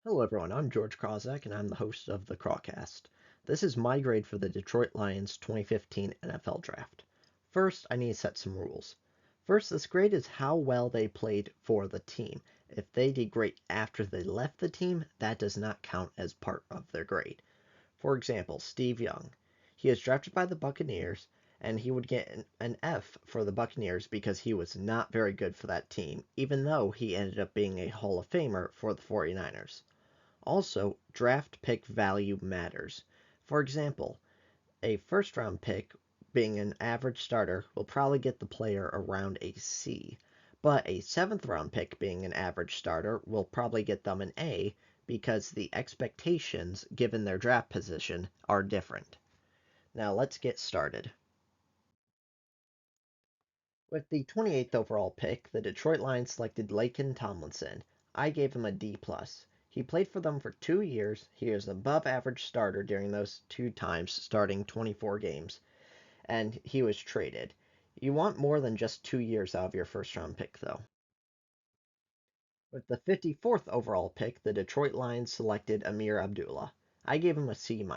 Hello, everyone. I'm George Krozak, and I'm the host of the Crawcast. This is my grade for the Detroit Lions 2015 NFL Draft. First, I need to set some rules. First, this grade is how well they played for the team. If they did great after they left the team, that does not count as part of their grade. For example, Steve Young. He was drafted by the Buccaneers, and he would get an F for the Buccaneers because he was not very good for that team, even though he ended up being a Hall of Famer for the 49ers. Also, draft pick value matters. For example, a first round pick, being an average starter, will probably get the player around a C, but a seventh round pick, being an average starter, will probably get them an A because the expectations given their draft position are different. Now let's get started. With the 28th overall pick, the Detroit Lions selected Laken Tomlinson. I gave him a D+. He played for them for 2 years. He was an above average starter during those 2 times, starting 24 games, and he was traded. You want more than just 2 years out of your first round pick, though. With the 54th overall pick, the Detroit Lions selected Ameer Abdullah. I gave him a C-.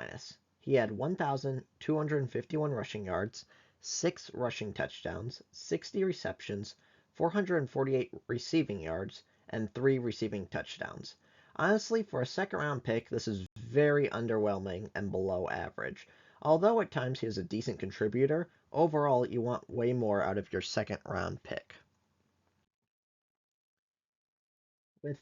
He had 1,251 rushing yards, 6 rushing touchdowns, 60 receptions, 448 receiving yards, and 3 receiving touchdowns. Honestly, for a second round pick, this is very underwhelming and below average. Although at times he is a decent contributor, overall you want way more out of your second round pick. With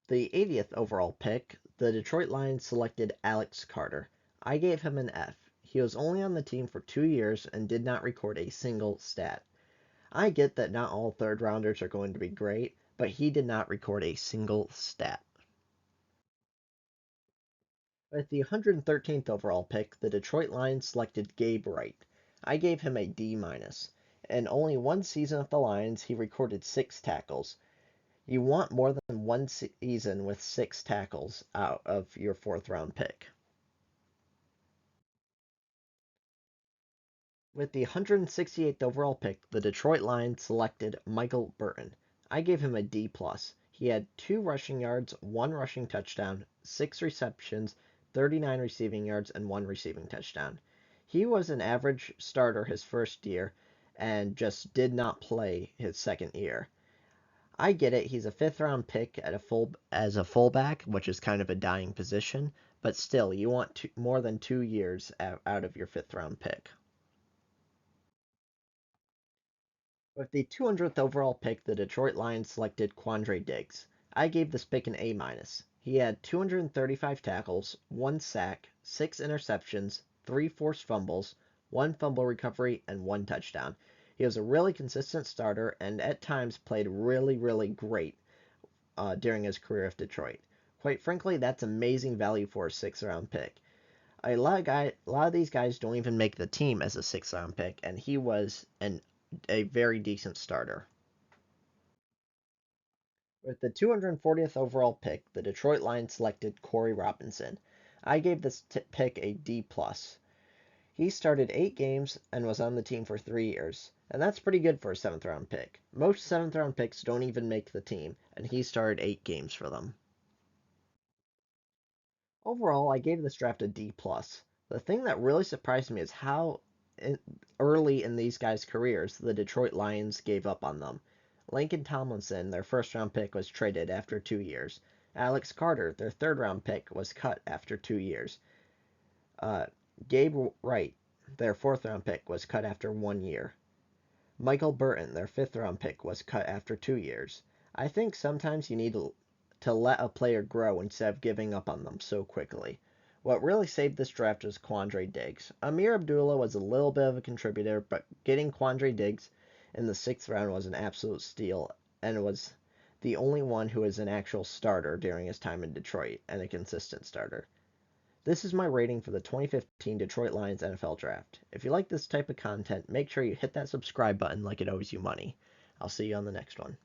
the 80th overall pick, the Detroit Lions selected Alex Carter. I gave him an F. He was only on the team for 2 years and did not record a single stat. I get that not all third rounders are going to be great, but he did not record a single stat. With the 113th overall pick, the Detroit Lions selected Gabe Wright. I gave him a D-. In only one season of the Lions, he recorded 6 tackles. You want more than one season with 6 tackles out of your fourth round pick. With the 168th overall pick, the Detroit Lions selected Michael Burton. I gave him a D+. He had 2 rushing yards, 1 rushing touchdown, 6 receptions, 39 receiving yards, and 1 receiving touchdown. He was an average starter his first year and just did not play his second year. I get it. He's a fifth round pick as a fullback, which is kind of a dying position, but still, you want more than 2 years out of your fifth round pick. With the 200th overall pick, the Detroit Lions selected Quandre Diggs. I gave this pick an A-. He had 235 tackles, 1 sack, 6 interceptions, 3 forced fumbles, 1 fumble recovery, and 1 touchdown. He was a really consistent starter and at times played really, really great during his career with Detroit. Quite frankly, that's amazing value for a 6th round pick. A lot of these guys don't even make the team as a 6th round pick, and he was a very decent starter. With the 240th overall pick, the Detroit Lions selected Corey Robinson. I gave this pick a D+. He started 8 games and was on the team for 3 years, and that's pretty good for a 7th round pick. Most 7th round picks don't even make the team, and he started 8 games for them. Overall, I gave this draft a D+. The thing that really surprised me is how early in these guys' careers the Detroit Lions gave up on them. Laken Tomlinson, their first round pick, was traded after 2 years. Alex Carter, their third round pick, was cut after 2 years. Gabe Wright, their fourth round pick, was cut after 1 year. Michael Burton, their fifth round pick, was cut after 2 years. I think sometimes you need to let a player grow instead of giving up on them so quickly. What really saved this draft was Quandre Diggs. Ameer Abdullah was a little bit of a contributor, but getting Quandre Diggs in the 6th round was an absolute steal, and was the only one who was an actual starter during his time in Detroit, and a consistent starter. This is my rating for the 2015 Detroit Lions NFL Draft. If you like this type of content, make sure you hit that subscribe button like it owes you money. I'll see you on the next one.